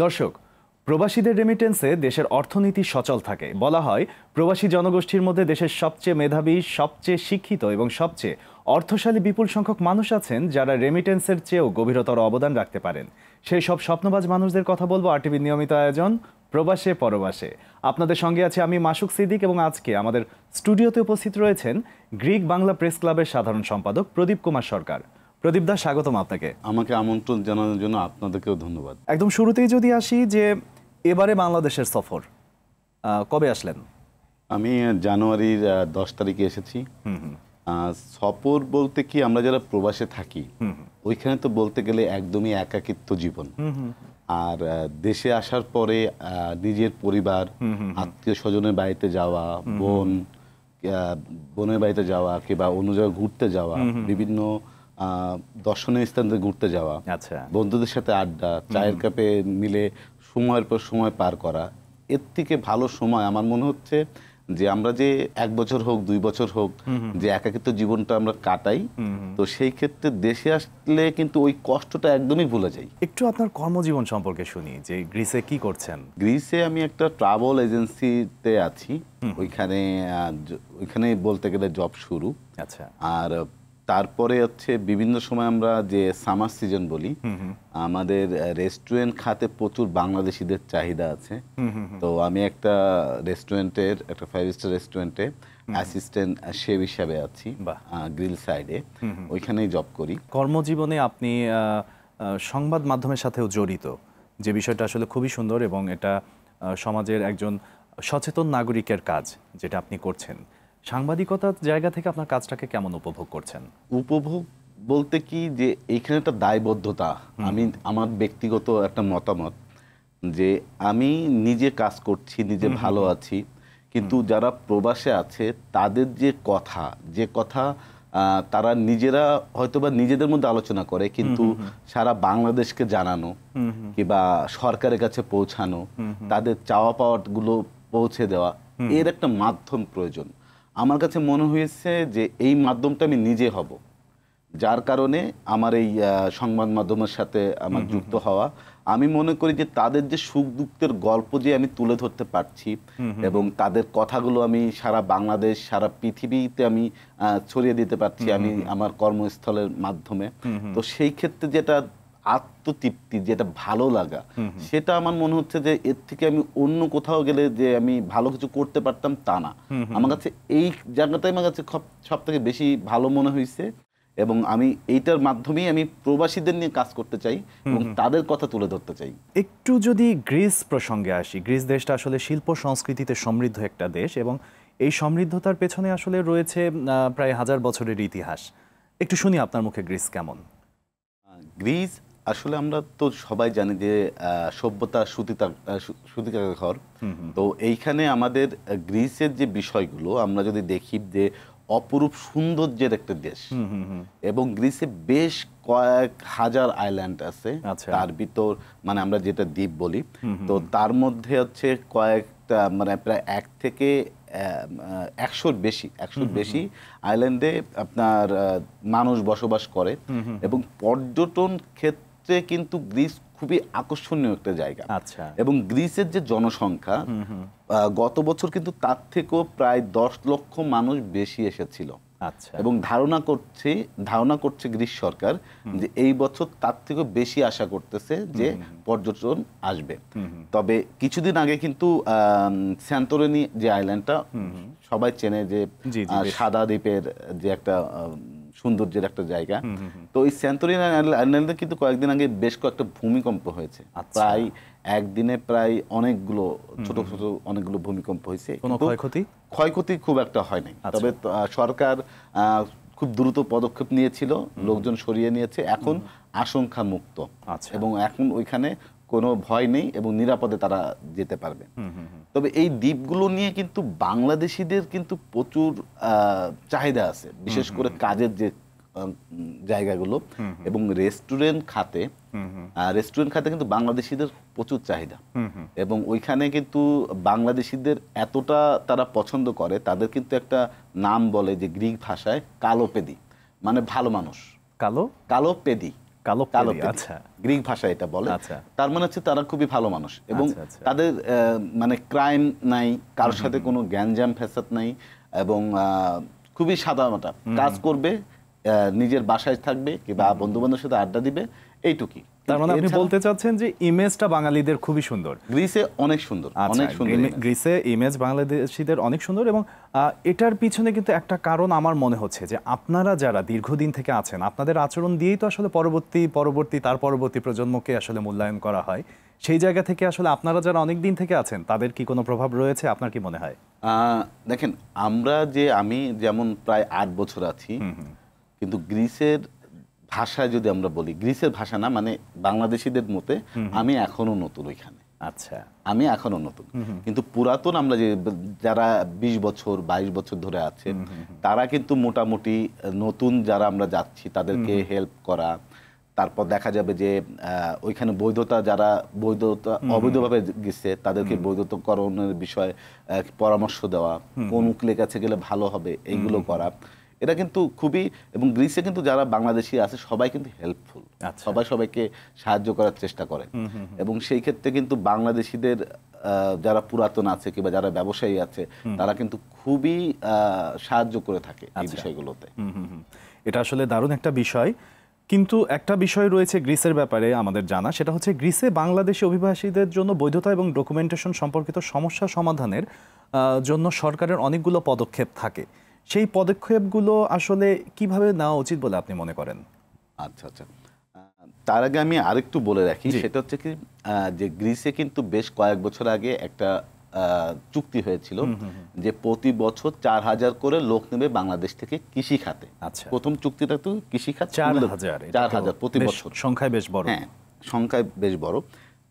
দর্শক, প্রবাসীদের রেমিটেন্সে দেশের অর্থনীতি সচল থাকে। বলা হয় প্রবাসী জনগোষ্ঠীর মধ্যে দেশের সবচেয়ে মেধাবী, সবচেয়ে শিক্ষিত এবং সবচেয়ে অর্থশালী বিপুল সংখ্যক মানুষ আছেন যারা রেমিটেন্সের চেয়েও গভীরতর অবদান রাখতে পারেন। সেই সব স্বপ্নবাজ মানুষদের কথা বলবো আরটিভির নিয়মিত আয়োজন প্রবাসে পরবাসে। আপনাদের সঙ্গে আছে আমি মাসুক সিদ্দিক এবং আজকে আমাদের স্টুডিওতে উপস্থিত রয়েছেন গ্রিক বাংলা প্রেস ক্লাবের সাধারণ সম্পাদক প্রদীপ কুমার সরকার। প্রদীপ দা, স্বাগতম আপনাকে। আমাকে আমন্ত্রণ জানানোর জন্য আপনাদেরকেও ধন্যবাদ। একদম শুরুতেই যদি আসি যে এবারে বাংলাদেশের সফর কবে আসলেন? আমি জানুয়ারির 10 তারিখে এসেছি। সফর বলতে কি, আমরা যারা প্রবাসে থাকি ওইখানে তো বলতে গেলে একদমই একাকিত্ব জীবন। আর দেশে আসার পরে নিজের পরিবার, আত্মীয় স্বজনের বাড়িতে যাওয়া, বোনের বাড়িতে যাওয়া কিংবা অন্য জায়গায় ঘুরতে যাওয়া, বিভিন্ন দর্শনীয় স্থানে ঘুরতে যাওয়া, বন্ধুদের সাথে আড্ডা, চায়ের কাপে মিলে সময়ের পর সময় পার করা, এর থেকে ভালো সময় আমার মনে হচ্ছে যে আমরা যে 1 বছর হোক 2 বছর হোক যে একাকিত্ব জীবনটা আমরা কাটাই, তো সেই ক্ষেত্রে দেশে আসলে কিন্তু ওই কষ্টটা একদমই ভুলে যাই। একটু আপনার কর্মজীবন সম্পর্কে শুনি, যে গ্রিসে কি করছেন? গ্রিসে আমি একটা ট্রাভেল এজেন্সিতে আছি। ওইখানে বলতে গেলে জব শুরু। আচ্ছা। আর তারপরে হচ্ছে বিভিন্ন সময় আমরা যে সামার সিজন বলি, আমাদের রেস্টুরেন্ট খাতে প্রচুর বাংলাদেশিদের চাহিদা আছে। তো আমি একটা রেস্টুরেন্টের, একটা 5 স্টার রেস্টুরেন্টে অ্যাসিস্ট্যান্ট শেফ হিসাবে আছি, গ্রিল সাইডে, ওইখানেই জব করি। কর্মজীবনে আপনি সংবাদ মাধ্যমের সাথেও জড়িত, যে বিষয়টা আসলে খুবই সুন্দর এবং এটা সমাজের একজন সচেতন নাগরিকের কাজ যেটা আপনি করছেন। সাংবাদিকতার জায়গা থেকে আপনার কাজটাকে কেমন উপভোগ করছেন? উপভোগ বলতে কি, যে এইখানে একটা দায়বদ্ধতা, আমি আমার ব্যক্তিগত একটা মতামত যে আমি নিজে কাজ করছি, নিজে ভালো আছি, কিন্তু যারা প্রবাসে আছে তাদের যে কথা তারা নিজেরা হয়তোবা নিজেদের মধ্যে আলোচনা করে, কিন্তু সারা বাংলাদেশকে জানানো কিংবা সরকারের কাছে পৌঁছানো, তাদের চাওয়া পাওয়াগুলো পৌঁছে দেওয়া, এর একটা মাধ্যম প্রয়োজন। আমার কাছে মনে হয়েছে যে এই মাধ্যমটা আমি নিজে হব, যার কারণে আমার এই সংবাদ মাধ্যমের সাথে আমার যুক্ত হওয়া। আমি মনে করি যে তাদের যে সুখ দুঃখের গল্প যে আমি তুলে ধরতে পারছি এবং তাদের কথাগুলো আমি সারা বাংলাদেশ, সারা পৃথিবীতে আমি ছড়িয়ে দিতে পারছি আমি আমার কর্মস্থলের মাধ্যমে, তো সেই ক্ষেত্রে যেটা আত্মতৃপ্তি, যেটা ভালো লাগা, সেটা আমার মনে হচ্ছে যে এর থেকে আমি অন্য কোথাও গেলে যে আমি ভালো কিছু করতে পারতাম তা না। আমার কাছে এই জায়গাটাই আমার কাছে সব থেকে বেশি ভালো মনে হয়েছে এবং আমি এইটার মাধ্যমেই আমি প্রবাসীদের নিয়ে কাজ করতে চাই এবং তাদের কথা তুলে ধরতে চাই। একটু যদি গ্রিস প্রসঙ্গে আসি, গ্রিস দেশটা আসলে শিল্প সংস্কৃতিতে সমৃদ্ধ একটা দেশ এবং এই সমৃদ্ধতার পেছনে আসলে রয়েছে প্রায় 1000 বছরের ইতিহাস। একটু শুনি আপনার মুখে গ্রিস কেমন। গ্রিস আসলে আমরা তো সবাই জানি যে সভ্যতা সূতিকা ঘর। তো এইখানে আমাদের গ্রিসের যে বিষয়গুলো আমরা যদি দেখি, যে অপরূপ সৌন্দর্যের একটা দেশ এবং গ্রিসে বেশ কয়েক হাজার আইল্যান্ড আছে। তার ভিতর মানে আমরা যেটা দ্বীপ বলি, তো তার মধ্যে হচ্ছে কয়েকটা মানে প্রায় 1 থেকে 100-র বেশি আইল্যান্ডে আপনার মানুষ বসবাস করে এবং পর্যটন ক্ষেত্রে কিন্তু গ্রিস খুবই আকর্ষণীয় একটা জায়গা। এবং গ্রিসের যে জনসংখ্যা গত বছর কিন্তু তার থেকেও প্রায় 10 লক্ষ মানুষ বেশি এসেছিল। এবং ধারণা করছে গ্রিস সরকার যে এই বছর তার থেকেও বেশি আশা করতেছে যে পর্যটন আসবে। তবে কিছুদিন আগে কিন্তু স্যান্তোরিনি যে আইল্যান্ডটা সবাই চেনে, যে সাদা দ্বীপের যে একটা সৌন্দর্যের একটা জায়গা, তো এই স্যান্তোরিনি আইল্যান্ডে কিন্তু কয়েকদিন আগে বেশ কয়েকটা ভূমিকম্প হয়েছে। প্রায় একদিনে প্রায় অনেকগুলো ছোট ছোট অনেকগুলো ভূমিকম্প হয়েছে। ক্ষয়ক্ষতি খুব একটা হয় নাই, তবে সরকার খুব দ্রুত পদক্ষেপ নিয়েছিল, লোকজন সরিয়ে নিয়েছে, এখন আশঙ্কা মুক্ত এবং এখন ওইখানে কোনো ভয় নেই এবং নিরাপদে তারা যেতে পারবে। তবে এই দ্বীপগুলো নিয়ে কিন্তু বাংলাদেশিদের কিন্তু প্রচুর চাহিদা আছে, বিশেষ করে কাজের যে জায়গাগুলো এবং রেস্টুরেন্ট খাতে কিন্তু বাংলাদেশিদের প্রচুর চাহিদা এবং ওইখানে কিন্তু বাংলাদেশিদের এতটা তারা পছন্দ করে, তাদের কিন্তু একটা নাম বলে যে গ্রিক ভাষায় কালোপেদি, মানে ভালো মানুষ। কালোপেদি কালো কালো পেলি, পেলি। আচ্ছা। গ্রিক ভাষায় এটা বলে। আচ্ছা। তার মানে হচ্ছে তারা খুবই ভালো মানুষ এবং আচ্ছা, আচ্ছা। তাদের মানে ক্রাইম নাই, কারোর সাথে কোনো গ্যাঞ্জাম ফ্যাসাদ নাই এবং খুবই সাদামাটা কাজ করবে, নিজের বাসায় থাকবে কিংবা বন্ধু বান্ধবের সাথে আড্ডা দিবে, এইটুকুই। তার মানে আপনি বলতে চাচ্ছেন যে ইমেজটা বাঙালিদের খুবই সুন্দর। গ্রিসে অনেক সুন্দর, অনেক সুন্দর image। গ্রিসে ইমেজ বাংলাদেশিদের অনেক সুন্দর এবং এটার পিছনে কিন্তু একটা কারণ আমার মনে হচ্ছে যে আপনারা যারা দীর্ঘদিন থেকে আছেন, আপনাদের আচরণ দিয়েই তো আসলে তার পরবর্তী প্রজন্মকে আসলে মূল্যায়ন করা হয়। সেই জায়গা থেকে আসলে আপনারা যারা অনেক দিন থেকে আছেন তাদের কি কোনো প্রভাব রয়েছে, আপনার কি মনে হয়? দেখেন, আমি যেমন প্রায় 8 বছর আছি, কিন্তু গ্রিসের ভাষায় যদি আমরা বলি, গ্রিসের ভাষা না, মানে বাংলাদেশিদের মতে আমি এখনো নতুন ওইখানে। আচ্ছা, আমি এখনো নতুন, কিন্তু পুরাতন আমরা যারা 20 বছর 22 বছর ধরে আছে, তারা কিন্তু মোটামুটি নতুন যারা আমরা যাচ্ছি তাদেরকে হেল্প করা, তারপর দেখা যাবে যে ওইখানে যারা অবৈধভাবে গেছে তাদেরকে বৈধতাকরণের বিষয়ে পরামর্শ দেওয়া, কোন উকিলের কাছে গেলে ভালো হবে এইগুলো করা। এটা কিন্তু খুবই, এবং গ্রিসে কিন্তু যারা বাংলাদেশি আছে সবাই কিন্তু হেল্পফুল, সবাই সবাইকে সাহায্য করার চেষ্টা করে এবং সেই ক্ষেত্রে কিন্তু বাংলাদেশিদের যারা পুরাতন আছে কিংবা যারা ব্যবসায়ী আছে তারা কিন্তু খুবই সাহায্য করে থাকে এই বিষয়গুলোতে। এটা আসলে দারুণ একটা বিষয়। কিন্তু একটা বিষয় রয়েছে গ্রিসের ব্যাপারে আমাদের জানা, সেটা হচ্ছে গ্রিসে বাংলাদেশি অভিবাসীদের জন্য বৈধতা এবং ডকুমেন্টেশন সম্পর্কিত সমস্যা সমাধানের জন্য সরকারের অনেকগুলো পদক্ষেপ থাকে। সেই পদক্ষেপগুলো আসলে কিভাবে নেওয়া উচিত বলে আপনি মনে করেন? আচ্ছা, তার আগে আমি আরেকটু বলে রাখি, সেটা হচ্ছে কি যে গ্রিসে কিন্তু বেশ কয়েক বছর আগে একটা চুক্তি হয়েছিল যে প্রতি বছর 4000 করে লোক নেবে বাংলাদেশ থেকে কৃষি খাতে। আচ্ছা, প্রথম চুক্তিটা তো কৃষি খাত, 4000 প্রতি বছর, সংখ্যায় বেশ বড়। হ্যাঁ, সংখ্যায় বেশ বড়।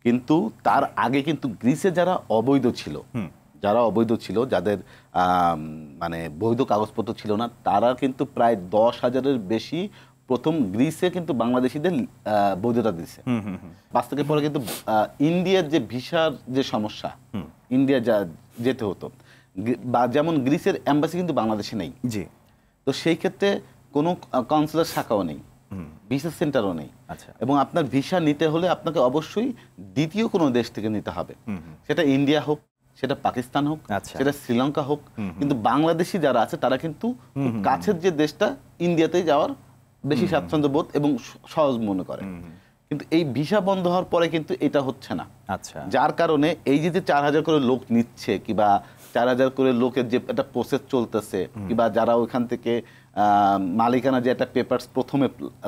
কিন্তু তার আগে কিন্তু গ্রিসে যারা অবৈধ ছিল, যাদের মানে বৈধ কাগজপত্র ছিল না, তারা কিন্তু প্রায় 10,000-এর বেশি প্রথম গ্রিসে কিন্তু বাংলাদেশিদের বৈধতা দিচ্ছে। 5 থেকে পরে কিন্তু ইন্ডিয়ার যে ভিসার যে সমস্যা, ইন্ডিয়া যেতে হতো, বা যেমন গ্রিসের এম্বাসি কিন্তু বাংলাদেশে নেই, জি, তো সেই ক্ষেত্রে কোনো কাউন্সিলর শাখাও নেই, ভিসা সেন্টারও নেই। আচ্ছা, এবং আপনার ভিসা নিতে হলে আপনাকে অবশ্যই দ্বিতীয় কোনো দেশ থেকে নিতে হবে, সেটা ইন্ডিয়া হোক, সেটা পাকিস্তান হোক, সেটা শ্রীলঙ্কা হোক। কিন্তু বাংলাদেশি যারা আছে তারা কিন্তু কাছের যে দেশটা ইন্ডিয়াতেই যাওয়ার বেশি স্বাচ্ছন্দ্য বোধ এবং সহজ মনে করে। কিন্তু এই ভিসা বন্ধ হওয়ার পরে কিন্তু এটা হচ্ছে না। আচ্ছা, যার কারণে এই যে 4000 করে লোক নিচ্ছে কিংবা 4000 করে লোকের যে একটা প্রসেস চলতেছে, কিংবা যারা ওইখান থেকে মালিকানা যে একটা পেপারস প্রথমে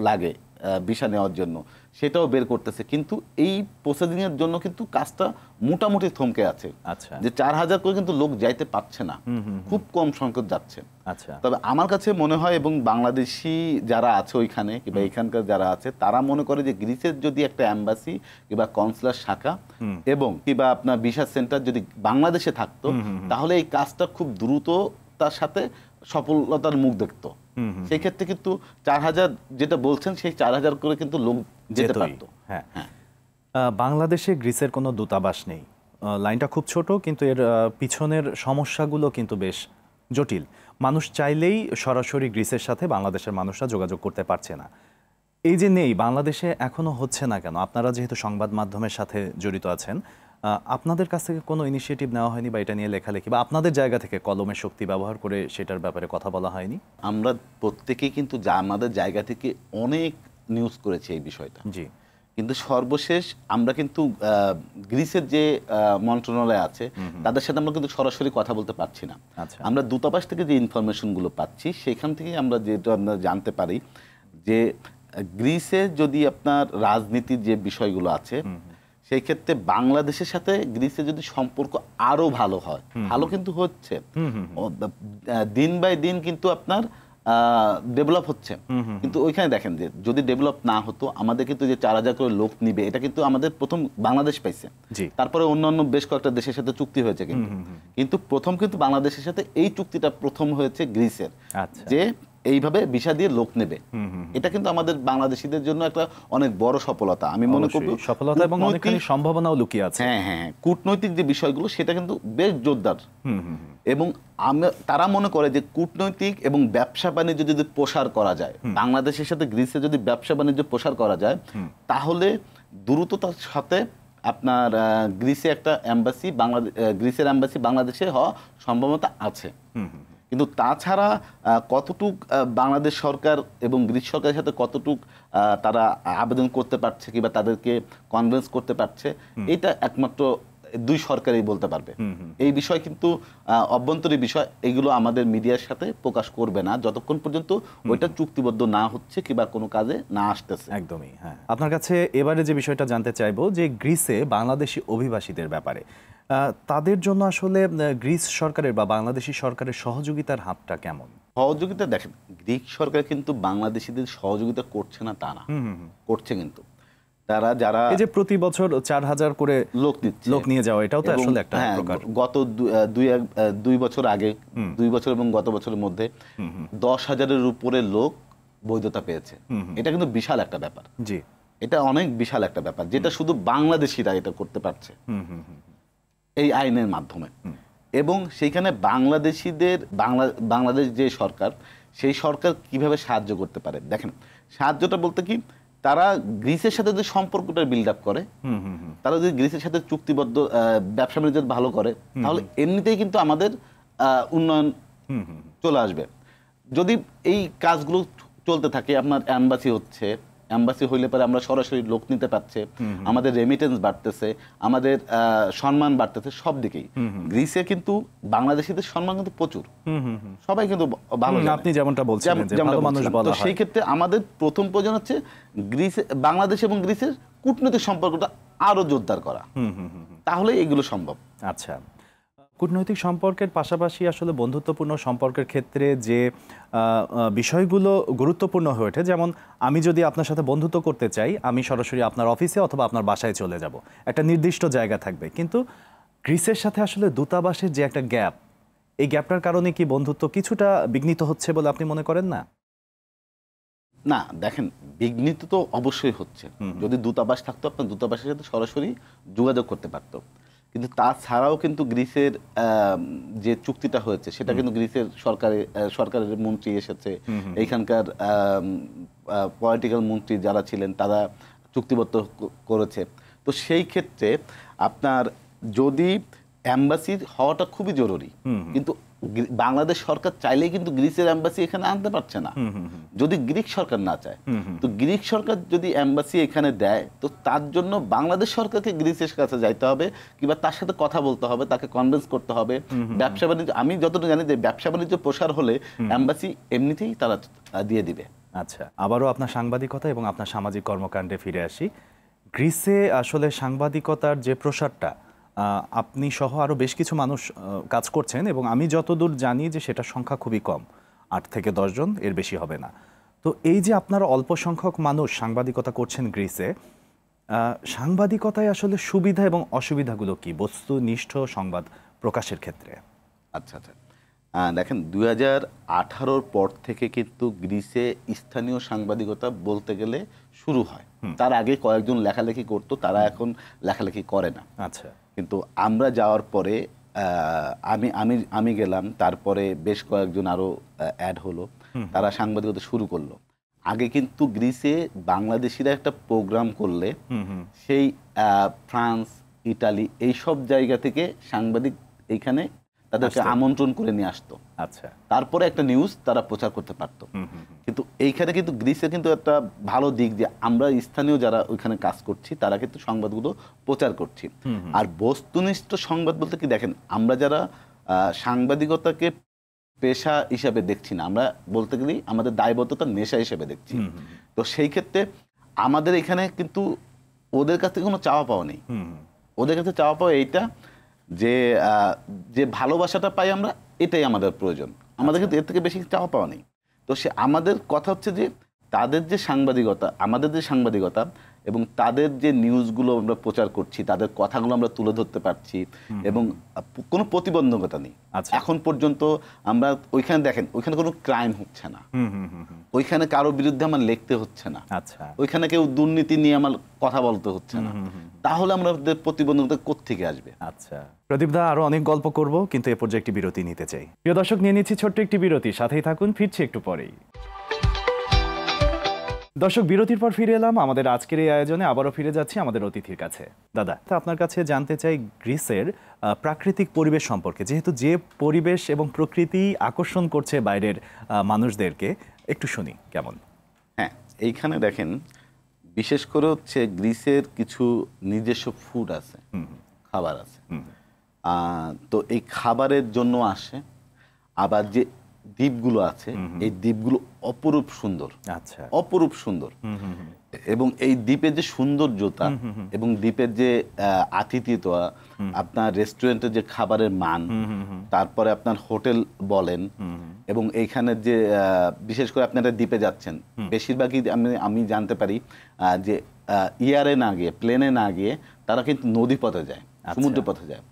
লাগে ভিসা নেওয়ার জন্য, সেটাও বের করতেছে, কিন্তু এই প্রসেসিং এর জন্য কিন্তু কাজটা মোটামুটি থমকে আছে। আচ্ছা, যে 4000 করে কিন্তু লোক যাইতে পারছে না, খুব কম সংখ্যক যাচ্ছে। আচ্ছা, তবে আমার কাছে মনে হয়, এবং বাংলাদেশি যারা আছে ওইখানে কিংবা এখানকার যারা আছে, তারা মনে করে যে গ্রিসের যদি একটা এম্বাসি কিংবা কনসুলার শাখা এবং কিংবা আপনার ভিসা সেন্টার যদি বাংলাদেশে থাকতো, তাহলে এই কাজটা খুব দ্রুততার সাথে সফলতার মুখ দেখতো। সেই ক্ষেত্রে কিন্তু 4000 যেটা বলছেন, সেই 4000 করে কিন্তু লোক যেতে পারতো। হ্যাঁ, বাংলাদেশে গ্রিসের কোনো দূতাবাস নেই। লাইনটা খুব ছোট, কিন্তু এর পিছনের সমস্যাগুলো কিন্তু বেশ জটিল। মানুষ চাইলেই সরাসরি গ্রিসের সাথে বাংলাদেশের মানুষরা যোগাযোগ করতে পারছে না। এই যে নেই, বাংলাদেশে এখনো হচ্ছে না কেন? আপনারা যেহেতু সংবাদ মাধ্যমের সাথে জড়িত আছেন, আপনাদের কাছ থেকে কোনো ইনিশিয়েটিভ নেওয়া হয়নি বা এটা নিয়ে লেখালেখি বা আপনাদের জায়গা থেকে কলমের শক্তি ব্যবহার করে সেটার ব্যাপারে কথা বলা হয়নি? আমরা প্রত্যেকেই কিন্তু আমাদের জায়গা থেকে অনেক নিউজ করেছি এই বিষয়টা। জি, কিন্তু সর্বশেষ আমরা কিন্তু গ্রিসের যে মন্ত্রণালয় আছে তাদের সাথে আমরা কিন্তু সরাসরি কথা বলতে পারছি না। আমরা দূতাবাস থেকে যে ইনফরমেশনগুলো পাচ্ছি, সেখান থেকে আমরা যেটা আমরা জানতে পারি যে গ্রিসে যদি আপনার রাজনীতির যে বিষয়গুলো আছে, সেই ক্ষেত্রে বাংলাদেশের সাথে গ্রিসের যদি সম্পর্ক আরো ভালো হয়, ভালো কিন্তু হচ্ছে, দিন বাই দিন কিন্তু আপনার ডেভেলপ হচ্ছে। কিন্তু ওইখানে দেখেন যে যদি ডেভেলপ না হতো, আমাদের কিন্তু যে 4000 করে লোক নিবে, এটা কিন্তু আমাদের প্রথম বাংলাদেশ পাইছে, তারপরে অন্যান্য বেশ কয়েকটা দেশের সাথে চুক্তি হয়েছে, কিন্তু প্রথম কিন্তু বাংলাদেশের সাথে এই চুক্তিটা প্রথম হয়েছে গ্রিসের, যে এইভাবে ভিসা দিয়ে লোক নেবে। এটা কিন্তু আমাদের বাংলাদেশিদের জন্য একটা অনেক বড় সফলতা আমি মনে করি, সফলতা এবং অনেকখানি সম্ভাবনাও লুকিয়ে আছে। হ্যাঁ, কূটনৈতিক যে বিষয়গুলো সেটা কিন্তু বেশ জোরদার। এবং তারা মনে করে যে কূটনৈতিক এবং ব্যবসা বাণিজ্য যদি প্রসার করা যায়, বাংলাদেশের সাথে গ্রিসের যদি ব্যবসা বাণিজ্য প্রসার করা যায়, তাহলে দ্রুততার সাথে আপনার গ্রিসে একটা এম্বাসি, গ্রিসের এম্বাসি বাংলাদেশে হওয়া সম্ভাবনা আছে। কিন্তু তাছাড়া কতটুক বাংলাদেশ সরকার এবং গ্রিস সরকারের সাথে কতটুক তারা আবেদন করতে পারছে কিংবা তাদেরকে কনভিন্স করতে পারছে, এটা একমাত্র দুই সরকারই বলতে পারবে। এই বিষয় কিন্তু অভ্যন্তরীণ বিষয়, এগুলো আমাদের মিডিয়ার সাথে প্রকাশ করবে না যতক্ষণ পর্যন্ত ওইটা চুক্তিবদ্ধ না হচ্ছে কিংবা কোনো কাজে না আসতেছে। একদমই, হ্যাঁ। আপনার কাছে এবারে যে বিষয়টা জানতে চাইবো যে গ্রিসে বাংলাদেশি অভিবাসীদের ব্যাপারে তাদের জন্য আসলে গ্রিস সরকারের বা বাংলাদেশি সরকারের সহযোগিতার হাতটা কেমন? সহযোগিতা দেখেন, গ্রিক সরকার কিন্তু বাংলাদেশিদের সহযোগিতা করছে না তা না, করছে। কিন্তু তারা যারা এই যে প্রতি বছর 4000 করে লোক নিয়ে যাওয়া, এটাও তো আসলে একটা প্রকার। গত 2 বছর আগে, 2 বছর এবং গত বছরের মধ্যে 10,000-এর উপরে লোক বৈধতা পেয়েছে। এটা কিন্তু বিশাল একটা ব্যাপার। জি, এটা অনেক বিশাল একটা ব্যাপার, যেটা শুধু বাংলাদেশিরা এটা করতে পারছে এই আইনের মাধ্যমে। এবং সেইখানে বাংলাদেশিদের বাংলাদেশ যে সরকার, সেই সরকার কিভাবে সাহায্য করতে পারে দেখেন। সাহায্যটা বলতে কি, তারা গ্রিসের সাথে যদি সম্পর্কটা বিল্ড আপ করে, তারা যদি গ্রিসের সাথে চুক্তিবদ্ধ ব্যবসা বাণিজ্য ভালো করে, তাহলে এমনিতেই কিন্তু আমাদের উন্নয়ন চলে আসবে। যদি এই কাজগুলো চলতে থাকে, আপনার এম্বাসি হচ্ছে, এম্বাসি হইলে পরে আমরা সরাসরি লোক নিতে পারছে, আমাদের রেমিটেন্স বাড়তেছে, আমাদের সম্মান বাড়তেছে সব দিকেই। গ্রিসে কিন্তু বাংলাদেশিদের সম্মান কিন্তু প্রচুর, সবাই কিন্তু ভালো, আপনি যেমনটা বলছিলেন যে ভালো মানুষ বলা হয়। সেই ক্ষেত্রে আমাদের প্রথম প্রয়োজন হচ্ছে বাংলাদেশ এবং গ্রিসের কূটনৈতিক সম্পর্কটা আরো জোরদার করা, তাহলে এগুলো সম্ভব। আচ্ছা, কূটনৈতিক সম্পর্কের পাশাপাশি আসলে বন্ধুত্বপূর্ণ সম্পর্কের ক্ষেত্রে যে বিষয়গুলো গুরুত্বপূর্ণ হয়ে ওঠে, যেমন আমি যদি আপনার সাথে বন্ধুত্ব করতে চাই, আমি সরাসরি আপনার অফিসে অথবা আপনার বাসায় চলে যাব, একটা নির্দিষ্ট জায়গা থাকবে। কিন্তু গ্রিসের সাথে আসলে দূতাবাসের যে একটা গ্যাপ, এই গ্যাপটার কারণে কি বন্ধুত্ব কিছুটা বিঘ্নিত হচ্ছে বলে আপনি মনে করেন না? না, দেখেন, বিঘ্নিত তো অবশ্যই হচ্ছে। যদি দূতাবাস থাকতো, আপনার দূতাবাসের সাথে সরাসরি যোগাযোগ করতে পারতো। কিন্তু তাছাড়াও কিন্তু গ্রিসের যে চুক্তিটা হয়েছে, সেটা কিন্তু গ্রিসের সরকারের মন্ত্রী এসেছে, এইখানকার পলিটিক্যাল মন্ত্রী যারা ছিলেন তারা চুক্তিবদ্ধ করেছে। তো সেই ক্ষেত্রে আপনার যদি এম্বাসি হওয়াটা খুবই জরুরি, কিন্তু বাংলাদেশ সরকার চাইলেই কিন্তু গ্রিসের এম্বাসি এখানে আনতে পারছে না, যদি গ্রিক সরকার না চায়। তো গ্রিক সরকার যদি এম্বাসি এখানে দেয়, তো তার জন্য বাংলাদেশ সরকারকে গ্রিসের কাছে যাইতে হবে, কিংবা তার সাথে কথা বলতে হবে, তাকে কনভিন্স করতে হবে। ব্যবসা বাণিজ্য, আমি যতটুকু জানি যে ব্যবসা বাণিজ্য প্রসার হলে এম্বাসি এমনিতেই তারা দিয়ে দিবে। আচ্ছা, আবারও আপনার সাংবাদিকতা এবং আপনার সামাজিক কর্মকাণ্ডে ফিরে আসি। গ্রিসে আসলে সাংবাদিকতার যে প্রসারটা, আপনি সহ আরও বেশ কিছু মানুষ কাজ করছেন, এবং আমি যতদূর জানি যে সেটার সংখ্যা খুবই কম, 8 থেকে 10 জন, এর বেশি হবে না। তো এই যে আপনারা অল্প সংখ্যক মানুষ সাংবাদিকতা করছেন গ্রিসে, সাংবাদিকতায় আসলে সুবিধা এবং অসুবিধাগুলো কি বস্তুনিষ্ঠ সংবাদ প্রকাশের ক্ষেত্রে? আচ্ছা, দেখেন, 2018-র পর থেকে কিন্তু গ্রিসে স্থানীয় সাংবাদিকতা বলতে গেলে শুরু হয়। তার আগে কয়েকজন লেখালেখি করতো, তারা এখন লেখালেখি করে না। আচ্ছা, কিন্তু আমরা যাওয়ার পরে আমি গেলাম, তারপরে বেশ কয়েকজন আরো অ্যাড হলো, তারা সাংবাদিকতা শুরু করলো। আগে কিন্তু গ্রিসে বাংলাদেশিরা একটা প্রোগ্রাম করলে সেই ফ্রান্স, ইটালি এইসব জায়গা থেকে সাংবাদিক এইখানে তাদেরকে আমন্ত্রণ করে নিয়ে আসতো। আচ্ছা, তারপরে একটা নিউজ তারা প্রচার করতে পারতো। কিন্তু এইখানে কিন্তু গ্রিসের কিন্তু একটা ভালো দিক যে আমরা স্থানীয় যারা ওইখানে কাজ করছি, তারা কিন্তু সংবাদগুলো প্রচার করছি। আর বস্তুনিষ্ঠ সংবাদ বলতে কি, দেখেন, আমরা যারা সাংবাদিকতাকে পেশা হিসাবে দেখছি না, আমরা বলতে গেলেই আমাদের দায়বদ্ধতা নেশা হিসেবে দেখছি। তো সেই ক্ষেত্রে আমাদের এখানে কিন্তু ওদের কাছ থেকে কোনো চাওয়া পাওয়া নেই। ওদের কাছে চাওয়া পাওয়া এইটা যে ভালোবাসাটা পাই আমরা, এটাই আমাদের প্রয়োজন। আমাদের কিন্তু এর থেকে বেশি চাওয়া পাওয়া নেই। তো আমাদের কথা হচ্ছে যে তাদের যে সাংবাদিকতা, আমাদের যে সাংবাদিকতা এবং তাদের যে নিউজগুলো আমরা প্রচার করছি, তাদের কথাগুলো আমরা তুলে ধরতে পারছি এবং কোনো প্রতিবন্ধকতা নেই। আচ্ছা। এখন পর্যন্ত আমরা ওইখানে দেখেন, ওইখানে কোনো ক্রাইম হচ্ছে না, ওইখানে কারো বিরুদ্ধে আমার লিখতে হচ্ছে না, আচ্ছা। ওইখানে কেউ দুর্নীতি নিয়ে আমার কথা বলতে হচ্ছে না। তাহলে আমাদের প্রতিবন্ধকতা কোত্থেকে আসবে? আচ্ছা প্রদীপ দা, আরো অনেক গল্প করব, কিন্তু এ পর্যায়ে একটি বিরতি নিতে চাই। প্রিয় দর্শক, নিয়ে নিচ্ছি ছোট্ট একটি বিরতি, সাথেই থাকুন, ফিরছি একটু পরেই। দর্শক, বিরতির পর ফিরে এলাম। আমাদের আজকের এই আয়োজনে আবারও ফিরে যাচ্ছি আমাদের অতিথির কাছে। দাদা, তা আপনার কাছে জানতে চাই গ্রিসের প্রাকৃতিক পরিবেশ সম্পর্কে, যেহেতু যে পরিবেশ এবং প্রকৃতি আকর্ষণ করছে বাইরের মানুষদেরকে, একটু শুনি কেমন। হ্যাঁ, এইখানে দেখেন বিশেষ করে হচ্ছে গ্রিসের কিছু নিজস্ব ফুড আছে, খাবার আছে। তো এই খাবারের জন্য আসে। আবার যে দ্বীপগুলো আছে, এই দ্বীপগুলো অপরূপ সুন্দর, আচ্ছা, অপরূপ সুন্দর। এবং এই দ্বীপের যে সৌন্দর্যতা এবং দ্বীপের যে আতিথেয়তা, আপনার রেস্টুরেন্টের যে খাবারের মান, তারপরে আপনার হোটেল বলেন, এবং এইখানের যে বিশেষ করে আপনারা দ্বীপে যাচ্ছেন, বেশিরভাগই আমি জানতে পারি যে ইয়ারে না গিয়ে, প্লেনে না গিয়ে তারা কিন্তু নদী পথে যায়, সমুদ্র পথে যায়।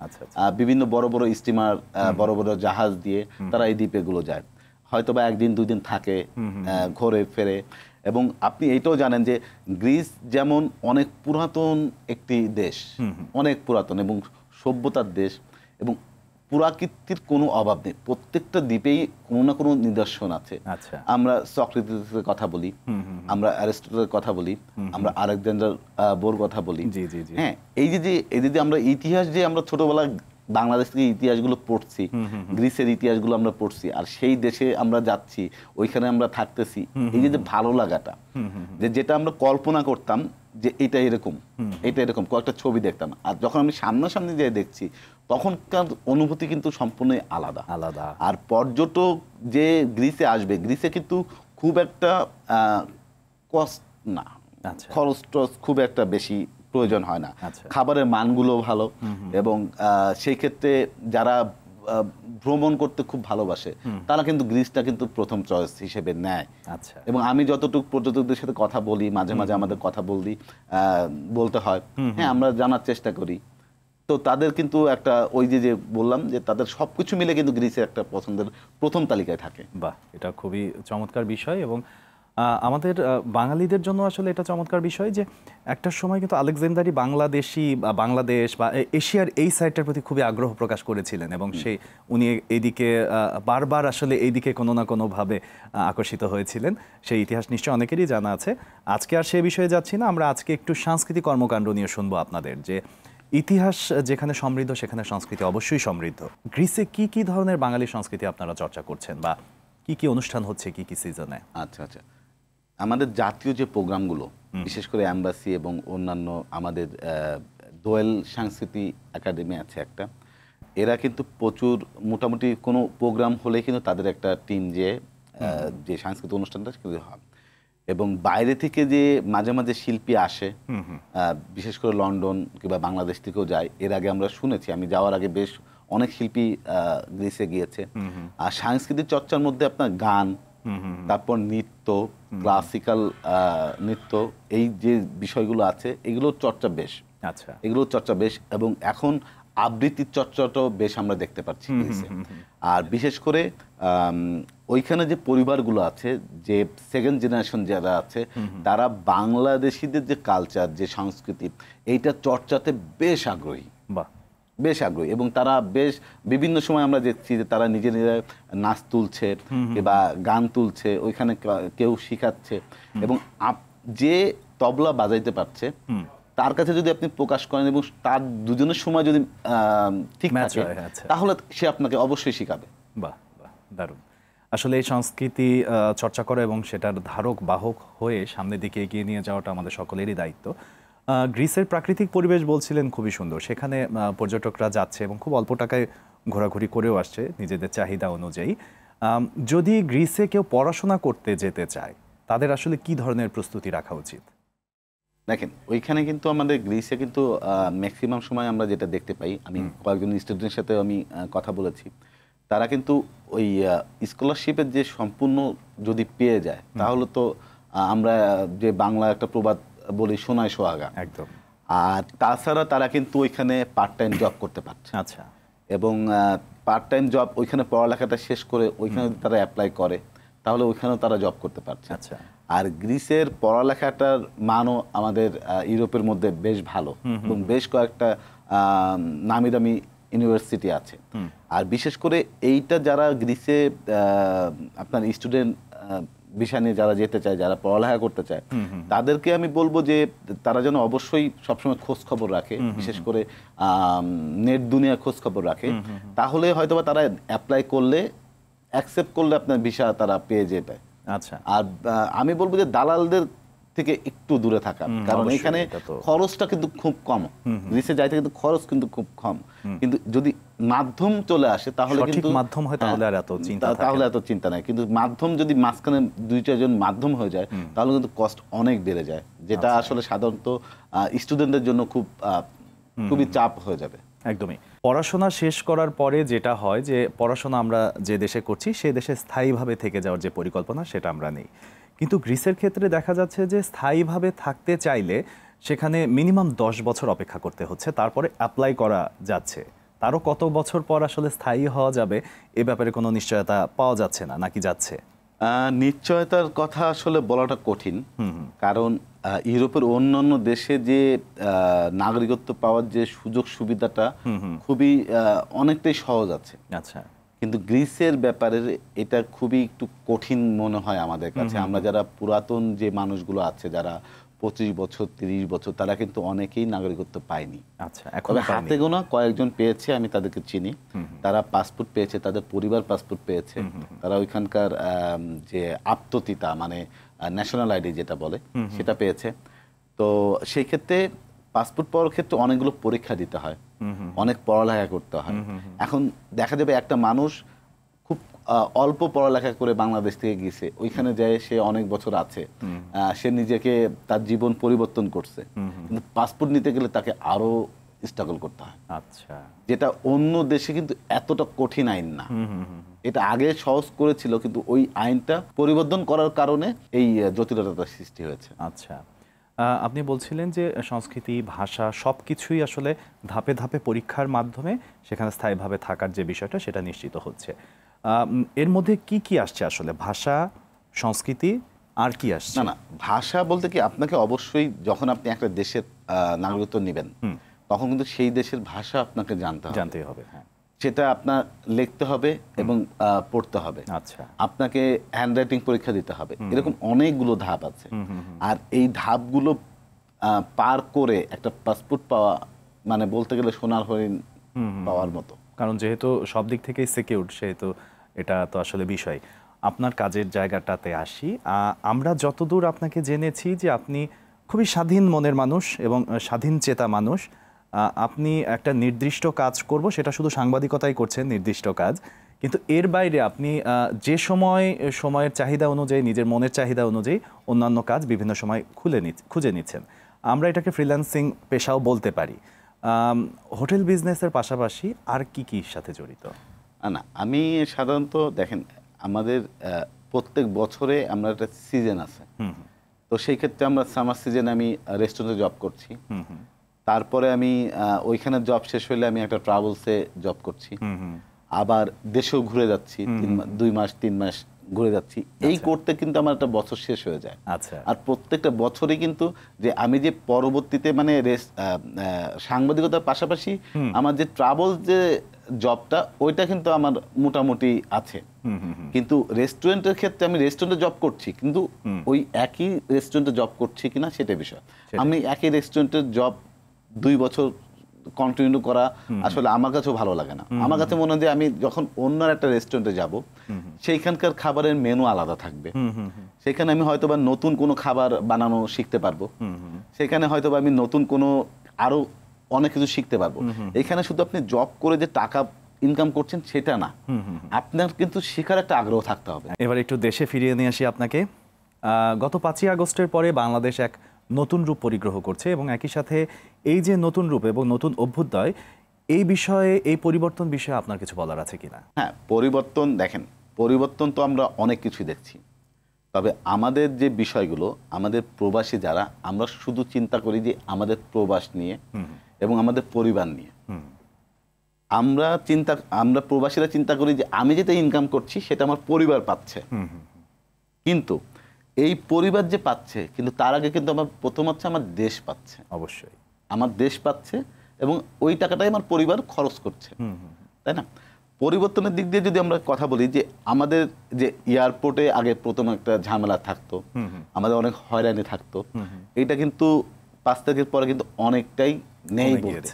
বিভিন্ন বড় বড় স্টিমার, বড় বড় জাহাজ দিয়ে তারা এই দ্বীপেগুলো যায়, হয়তো বা একদিন দুই দিন থাকে, ঘুরে ফেরে। এবং আপনি এইটাও জানেন যে গ্রিস যেমন অনেক পুরাতন একটি দেশ, অনেক পুরাতন এবং সভ্যতার দেশ, এবং পুরাকীর্তির কোনো অভাব নেই। প্রত্যেকটা দ্বীপেই কোনো না কোনো নিদর্শন আছে। আমরা সক্রেটিসের কথা বলি, আমরা অ্যারিস্টটলের কথা বলি, আমরা আলেকজান্ডার বোর কথা বলি। হ্যাঁ, এই যে আমরা ইতিহাস, যে আমরা ছোটবেলায় বাংলাদেশ থেকে ইতিহাসগুলো পড়ছি, গ্রিসের ইতিহাসগুলো আমরা পড়ছি, আর সেই দেশে আমরা যাচ্ছি, ওইখানে আমরা থাকতেছি, এই যে ভালো লাগাটা, যেটা আমরা কল্পনা করতাম যে এটা এরকম, এটা এরকম, কয়েকটা ছবি দেখতাম, আর যখন আমি সামনাসামনি যেয়ে দেখছি তখনকার অনুভূতি কিন্তু সম্পূর্ণই আলাদা আলাদা। আর পর্যটক যে গ্রিসে আসবে, গ্রিসে কিন্তু খুব একটা কস্ট না, খরচ টরচ খুব একটা বেশি প্রয়োজন হয় না। খাবারের মানগুলো ভালো, এবং সেই ক্ষেত্রে যারা ভ্রমণ করতে খুব ভালোবাসে তারা কিন্তু গ্রিসটা কিন্তু প্রথম চয়েস হিসেবে নেয়। এবং আমি যতটুকু পর্যটকদের সাথে কথা বলি, মাঝে মাঝে আমাদের কথা বলতে হয়, হ্যাঁ, আমরা জানার চেষ্টা করি, তো তাদের কিন্তু একটা ওই যে বললাম যে তাদের সবকিছু মিলে কিন্তু গ্রিসের একটা পছন্দের প্রথম তালিকায় থাকে। বাহ, এটা খুবই চমৎকার বিষয়। এবং আমাদের বাঙালিদের জন্য আসলে এটা চমৎকার বিষয় যে একটা সময় কিন্তু আলেকজান্ডারই বাংলাদেশ বা এশিয়ার এই সাইডটার প্রতি খুবই আগ্রহ প্রকাশ করেছিলেন, এবং উনি এইদিকে বারবার আসলে এইদিকে কোনো না কোনোভাবে আকর্ষিত হয়েছিলেন। সেই ইতিহাস নিশ্চয়ই অনেকেরই জানা আছে। আজকে আর সে বিষয়ে যাচ্ছি না, আমরা আজকে একটু সাংস্কৃতিক কর্মকাণ্ড নিয়ে শুনবো আপনাদের। যে ইতিহাস যেখানে সমৃদ্ধ, সেখানে সংস্কৃতি অবশ্যই সমৃদ্ধ। গ্রিসে কি কি ধরনের বাঙালি সংস্কৃতি আপনারা চর্চা করছেন, বা কি কি অনুষ্ঠান হচ্ছে কি কি সিজনে? আচ্ছা, আমাদের জাতীয় যে প্রোগ্রামগুলো, বিশেষ করে অ্যাম্বাসি এবং অন্যান্য আমাদের দোয়েল সংস্কৃতি একাডেমি আছে একটা, এরা কিন্তু প্রচুর, মোটামুটি কোনো প্রোগ্রাম হলে কিন্তু তাদের একটা টিম যে সাংস্কৃতিক অনুষ্ঠানটা সেগুলো হয়। এবং বাইরে থেকে যে মাঝে মাঝে শিল্পী আসে, বিশেষ করে লন্ডন কিংবা বাংলাদেশ থেকেও যায়। এর আগে আমরা শুনেছি, আমি যাওয়ার আগে বেশ অনেক শিল্পী গ্রিসে গিয়েছে। আর সাংস্কৃতিক চর্চার মধ্যে আপনার গান, তারপর নৃত্য, ক্লাসিক্যাল নৃত্য, এই যে বিষয়গুলো আছে এগুলোর চর্চা বেশ, এগুলোর চর্চা বেশ। এবং এখন আবৃত্তির চর্চাটাও বেশ আমরা দেখতে পাচ্ছি। আর বিশেষ করে ওইখানে যে পরিবারগুলো আছে, যে সেকেন্ড জেনারেশন যারা আছে, তারা বাংলাদেশিদের যে কালচার, যে সংস্কৃতি, এইটা চর্চাতে বেশ আগ্রহী, বেশ আগ্রহী। এবং তারা বেশ বিভিন্ন সময় আমরা দেখছি যে তারা নিজেরা নাচ তুলছে বা গান তুলছে, ওইখানে কেউ শিখাচ্ছে। এবং যে তবলা বাজাইতে পারছে তার কাছে যদি আপনি প্রকাশ করেন এবং তার দুজনের সময় যদি ঠিক থাকে, তাহলে সে আপনাকে অবশ্যই শিখাবে। বাহ, দারুণ। আসলে এই সংস্কৃতি চর্চা করা এবং সেটার ধারক বাহক হয়ে সামনের দিকে এগিয়ে নিয়ে যাওয়াটা আমাদের সকলেরই দায়িত্ব। গ্রিসের প্রাকৃতিক পরিবেশ বলছিলেন খুবই সুন্দর, সেখানে পর্যটকরা যাচ্ছে এবং খুব অল্প টাকায় ঘোরাঘুরি করেও আসছে নিজেদের চাহিদা অনুযায়ী। যদি গ্রিসে কেউ পড়াশোনা করতে যেতে চায়, তাদের আসলে কি ধরনের প্রস্তুতি রাখা উচিত? দেখেন, ওইখানে কিন্তু আমাদের গ্রিসে কিন্তু ম্যাক্সিমাম সময় আমরা যেটা দেখতে পাই, আমি কয়েকজন স্টুডেন্টের সাথে আমি কথা বলেছি, তারা কিন্তু ওই স্কলারশিপের যে সম্পূর্ণ যদি পেয়ে যায়, তাহলে তো আমরা যে বাংলা একটা প্রবাদ বলি সোনায় সোহাগা, একদম। আর তাছাড়া তারা কিন্তু ওইখানে পার্ট টাইম জব করতে পারছে। আচ্ছা। এবং পার্ট টাইম জব ওইখানে পড়ালেখাটা শেষ করে ওইখানে যদি তারা অ্যাপ্লাই করে তাহলে ওইখানেও তারা জব করতে পারছে। আচ্ছা। আর গ্রিসের পড়ালেখাটার মানও আমাদের ইউরোপের মধ্যে বেশ ভালো এবং বেশ কয়েকটা নামি দামি ইউনিভার্সিটি আছে। আর বিশেষ করে এইটা যারা গ্রিসে আপনার স্টুডেন্ট বিষয় নিয়ে যারা যেতে চায়, যারা পড়ালেখা করতে চায়, তাদেরকে আমি বলবো যে তারা যেন অবশ্যই সবসময় খোঁজ খবর রাখে, বিশেষ করে নেট দুনিয়া খোঁজ খবর রাখে। তাহলে হয়তোবা তারা অ্যাপ্লাই করলে, অ্যাকসেপ্ট করলে আপনার ভিসা তারা পেয়ে যেতে। আচ্ছা। আর আমি বলবো যে দালালদের থেকে একটু দূরে থাকা, কারণ এখানে খরচটা কিন্তু খুব কম। গ্রিসে যাইতে কিন্তু খরচ কিন্তু খুব কম, কিন্তু যদি মাধ্যম চলে আসে তাহলে কিন্তু মাধ্যম হয় তাহলে আর এত চিন্তা থাকে না। তাহলে এত চিন্তা নাই, কিন্তু মাধ্যম যদি মাঝখানে 2-4 জন মাধ্যম হয়ে যায় তাহলে কিন্তু কস্ট অনেক বেড়ে যায়, যেটা আসলে সাধারণত স্টুডেন্টদের জন্য খুবই চাপ হয়ে যাবে। একদমই। পড়াশোনা শেষ করার পরে যেটা হয় যে পড়াশোনা আমরা যে দেশে করছি সে দেশে স্থায়ীভাবে থেকে যাওয়ার যে পরিকল্পনা সেটা আমরা নেই, কিন্তু গ্রিসের ক্ষেত্রে দেখা যাচ্ছে যে স্থায়ীভাবে থাকতে চাইলে সেখানে মিনিমাম 10 বছর অপেক্ষা করতে হচ্ছে, তারপরে অ্যাপ্লাই করা যাচ্ছে। তারও কত বছর পর আসলে স্থায়ী হওয়া যাবে এ ব্যাপারে কোনো নিশ্চয়তা পাওয়া যাচ্ছে না, নাকি যাচ্ছে? নিশ্চয়তার কথা আসলে বলাটা কঠিন, কারণ ইউরোপের অন্যান্য দেশে যে নাগরিকত্ব পাওয়ার যে সুযোগ সুবিধাটা খুবই অনেকটাই সহজ আছে। আচ্ছা। কিন্তু গ্রিসের ব্যাপারে এটা খুবই একটু কঠিন মনে হয় আমাদের কাছে। আমরা যারা পুরাতন যে মানুষগুলো আছে, যারা 25 বছর 30 বছর, তারা কিন্তু অনেকেই নাগরিকত্ব পায়নি। আচ্ছা। এখন হাতে গোনা কয়েকজন পেয়েছে, আমি তাদেরকে চিনি। তারা পাসপোর্ট পেয়েছে, তাদের পরিবার পাসপোর্ট পেয়েছে, তারা ওইখানকার যে আত্মতিতা মানে ন্যাশনাল আইডি যেটা বলে সেটা পেয়েছে। তো সেই ক্ষেত্রে পাসপোর্ট পাওয়ার ক্ষেত্রে অনেকগুলো পরীক্ষা দিতে হয়, অনেক পড়ালেখা করতে হয়। এখন দেখা যাবে একটা মানুষ খুব অল্প পড়ালেখা করে বাংলাদেশ থেকে গেছে, ওইখানে যায় সে অনেক বছর আছে, সে নিজেকে তার জীবন পরিবর্তন করছে, কিন্তু পাসপোর্ট নিতে গেলে তাকে আরো স্ট্রাগল করতে হয়। আচ্ছা। যেটা অন্য দেশে কিন্তু এতটা কঠিন আইন না। এটা আগে সহজ করেছিল, কিন্তু ওই আইনটা পরিবর্তন করার কারণে এই জটিলতার সৃষ্টি হয়েছে। আচ্ছা। আপনি বলছিলেন যে সংস্কৃতি, ভাষা সবকিছুই আসলে ধাপে ধাপে পরীক্ষার মাধ্যমে সেখানে স্থায়ীভাবে থাকার যে বিষয়টা সেটা নিশ্চিত হচ্ছে। এর মধ্যে কি কি আসছে আসলে? ভাষা, সংস্কৃতি, আর কি আসছে? না, ভাষা বলতে কি, আপনাকে অবশ্যই যখন আপনি একটা দেশের নাগরিকত্ব নেবেন তখন কিন্তু সেই দেশের ভাষা আপনাকে জানতে হবে। হ্যাঁ। সেটা আপনার লিখতে হবে এবং পড়তে হবে। আচ্ছা। আপনাকে হ্যান্ডরাইটিং পরীক্ষা দিতে হবে। এরকম অনেকগুলো ধাপ আছে। আর এই ধাপগুলো পার করে একটা পাসপোর্ট পাওয়া মানে বলতে গেলে সোনার হরিণ পাওয়ার মতো। কারণ যেহেতু সব দিক থেকেই সিকিউরড, সেহেতু এটা তো আসলে বিষয়। আপনার কাজের জায়গাটাতে আসি। আমরা যতদূর আপনাকে জেনেছি যে আপনি খুবই স্বাধীন মনের মানুষ এবং স্বাধীন চেতা মানুষ। আপনি একটা নির্দিষ্ট কাজ করব সেটা শুধু সাংবাদিকতাই করছেন, নির্দিষ্ট কাজ, কিন্তু এর বাইরে আপনি যে সময়ের চাহিদা অনুযায়ী, নিজের মনের চাহিদা অনুযায়ী অন্যান্য কাজ বিভিন্ন সময় খুঁজে নিচ্ছেন। আমরা এটাকে ফ্রিল্যান্সিং পেশাও বলতে পারি। হোটেল বিজনেসের পাশাপাশি আর কি কি সাথে জড়িত? না, আমি সাধারণত দেখেন আমাদের প্রত্যেক বছরে আমরা একটা সিজন আছে। তো সেই ক্ষেত্রে আমরা সামার সিজনে আমি রেস্টুরেন্টে জব করছি। তারপরে আমি ওইখানে জব শেষ হলে আমি একটা ট্রাভেলসে জব করছি, আবার দেশেও ঘুরে যাচ্ছি, 2 মাস 3 মাস ঘুরে যাচ্ছি। এই করতে কিন্তু আমার একটা বছর শেষ হয়ে যায়। আচ্ছা। আর প্রত্যেকটা বছরই কিন্তু যে আমি যে পরবর্তীতে মানে সাংবাদিকতার পাশাপাশি আমার যে ট্রাভেল যে জবটা ওইটা কিন্তু আমার মোটামুটি আছে। কিন্তু রেস্টুরেন্টের ক্ষেত্রে আমি রেস্টুরেন্টে জব করছি, কিন্তু ওই একই রেস্টুরেন্টে জব করছি কিনা সেটা বিষয়। আমি একই রেস্টুরেন্টের জব 2 বছর কন্টিনিউ করা আসলে আমার কাছেও ভালো লাগে না। আমার কাছে মনে হয় যে আমি যখন অন্য একটা রেস্টুরেন্টে যাব সেইখানকার খাবারের মেনু আলাদা থাকবে, সেখানে আমি হয়তোবা নতুন কোনো খাবার বানানো শিখতে পারবো, সেখানে হয়তোবা আমি নতুন কোনো আরো অনেক কিছু শিখতে পারবো। এখানে শুধু আপনি জব করে যে টাকা ইনকাম করছেন সেটা না, আপনার কিন্তু শেখার একটা আগ্রহ থাকতে হবে। এবার একটু দেশে ফিরিয়ে নিয়ে আসি আপনাকে। গত 5ই আগস্টের পরে বাংলাদেশ এক নতুন রূপ পরিগ্রহ করছে এবং একই সাথে এই যে নতুন রূপ এবং নতুন অভ্যুদয়, এই বিষয়ে, এই পরিবর্তন বিষয়ে আপনার কিছু বলার আছে কিনা? হ্যাঁ, পরিবর্তন দেখেন, পরিবর্তন তো আমরা অনেক কিছু দেখছি। তবে আমাদের যে বিষয়গুলো, আমাদের প্রবাসী যারা, আমরা শুধু চিন্তা করি যে আমাদের প্রবাস নিয়ে এবং আমাদের পরিবার নিয়ে। আমরা প্রবাসীরা চিন্তা করি যে আমি যেটা ইনকাম করছি সেটা আমার পরিবার পাচ্ছে, কিন্তু এই পরিবার যে পাচ্ছে, কিন্তু তার আগে কিন্তু আমার প্রথম হচ্ছে আমার দেশ পাচ্ছে। অবশ্যই আমার দেশ পাচ্ছে এবং ওই টাকাটাই আমার পরিবার খরচ করছে, তাই না? পরিবর্তনের দিক দিয়ে যদি আমরা কথা বলি, যে আমাদের যে এয়ারপোর্টে আগে প্রথম একটা ঝামেলা থাকতো, আমাদের অনেক হয়রানি থাকতো, এটা কিন্তু 5 তারিখের পরে কিন্তু অনেকটাই নেই বলতে।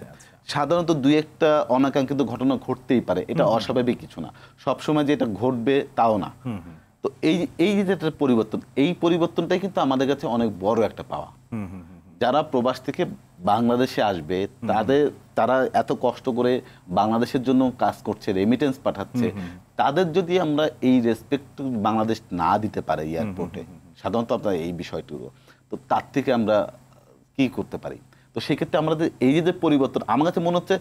সাধারণত দুই একটা অনাকাঙ্ক্ষিত ঘটনা ঘটতেই পারে, এটা অস্বাভাবিক কিছু না, সবসময় যে এটা ঘটবে তাও না। তো এই যে একটা পরিবর্তন, এই পরিবর্তনটাই কিন্তু আমাদের কাছে অনেক বড় একটা পাওয়া। যারা প্রবাস থেকে বাংলাদেশে আসবে, তারা এত কষ্ট করে বাংলাদেশের জন্য কাজ করছে, রেমিটেন্স পাঠাচ্ছে, তাদের যদি আমরা এই রেসপেক্ট বাংলাদেশ না দিতে পারে এয়ারপোর্টে, সাধারণত আপনার এই বিষয়টুকু, তো তার থেকে আমরা কি করতে পারি? তো সেক্ষেত্রে আমাদের এই যে পরিবর্তন, আমার কাছে মনে হচ্ছে,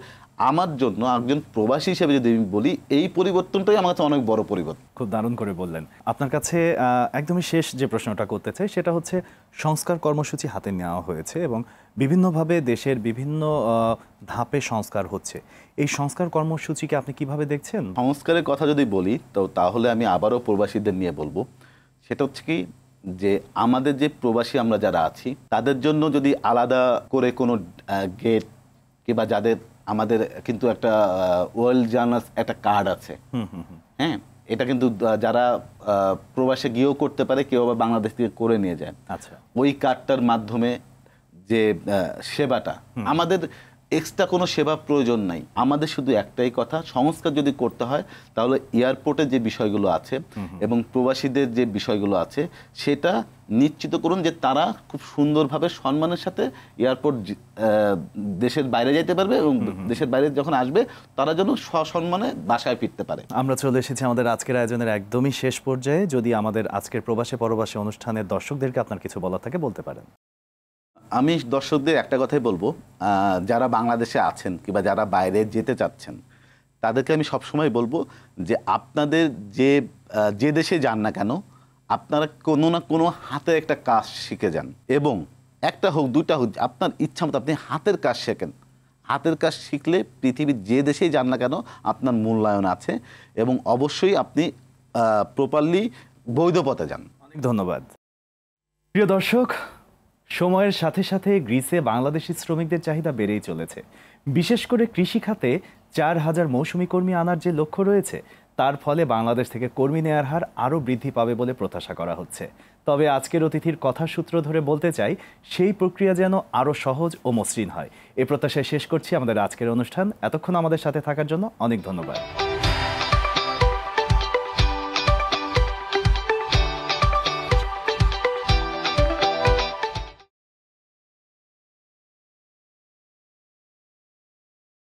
আমার জন্য একজন প্রবাসী হিসেবে যদি আমি বলি, এই পরিবর্তনটাই আমার কাছে অনেক বড় পরিবর্তন। খুব দারুণ করে বললেন। আপনার কাছে একদমই শেষ যে প্রশ্নটা করতে চাই সেটা হচ্ছে, সংস্কার কর্মসূচি হাতে নেওয়া হয়েছে এবং বিভিন্নভাবে দেশের বিভিন্ন ধাপে সংস্কার হচ্ছে। এই সংস্কার কর্মসূচিকে আপনি কিভাবে দেখছেন? সংস্কারের কথা যদি বলি, তো তাহলে আমি আবারও প্রবাসীদের নিয়ে বলবো। সেটা হচ্ছে কি, যে আমাদের যে প্রবাসী আমরা যারা আছি, তাদের জন্য যদি আলাদা করে কোনো গেট, কিংবা যাদের, আমাদের কিন্তু একটা ওয়ার্ল্ড জার্নালস একটা কার্ড আছে, হ্যাঁ, এটা কিন্তু যারা প্রবাসে গিয়েও করতে পারে, কেউ আবার বাংলাদেশ থেকে করে নিয়ে যায়। আচ্ছা, ওই কার্ডটার মাধ্যমে যে সেবাটা, আমাদের এক্সট্রা কোনো সেবা প্রয়োজন নাই। আমাদের শুধু একটাই কথা, সংস্কার যদি করতে হয় তাহলে এয়ারপোর্টের যে বিষয়গুলো আছে এবং প্রবাসীদের যে বিষয়গুলো আছে, সেটা নিশ্চিত করুন যে তারা খুব সুন্দরভাবে সম্মানের সাথে এয়ারপোর্ট দেশের বাইরে যেতে পারবে এবং দেশের বাইরে যখন আসবে তারা যেন সসম্মানে বাসায় ফিরতে পারে। আমরা চলে এসেছি আমাদের আজকের আয়োজনের একদমই শেষ পর্যায়ে। যদি আমাদের আজকের প্রবাসে পরবাসে অনুষ্ঠানের দর্শকদেরকে আপনার কিছু বলার থাকে বলতে পারেন। আমি দর্শকদের একটা কথাই বলবো, যারা বাংলাদেশে আছেন কিংবা যারা বাইরে যেতে চাচ্ছেন, তাদেরকে আমি সবসময় বলবো যে আপনাদের যে দেশে যান না কেন, আপনারা কোনো না কোনো হাতে একটা কাজ শিখে যান, এবং একটা হোক দুইটা হোক, আপনার ইচ্ছা মতো আপনি হাতের কাজ শেখেন। হাতের কাজ শিখলে পৃথিবীর যে দেশেই যান না কেন আপনার মূল্যায়ন আছে, এবং অবশ্যই আপনি প্রপারলি বৈধ পথে যান। অনেক ধন্যবাদ। প্রিয় দর্শক, সময়ের সাথে সাথে গ্রিসে বাংলাদেশি শ্রমিকদের চাহিদা বেড়েই চলেছে। বিশেষ করে কৃষি খাতে 4000 মৌসুমী কর্মী আনার যে লক্ষ্য রয়েছে, তার ফলে বাংলাদেশ থেকে কর্মী নেয়ার হার আরও বৃদ্ধি পাবে বলে প্রত্যাশা করা হচ্ছে। তবে আজকের অতিথির কথা সূত্র ধরে বলতে চাই, সেই প্রক্রিয়া যেন আরও সহজ ও মসৃণ হয়। এই প্রত্যাশায় শেষ করছি আমাদের আজকের অনুষ্ঠান। এতক্ষণ আমাদের সাথে থাকার জন্য অনেক ধন্যবাদ।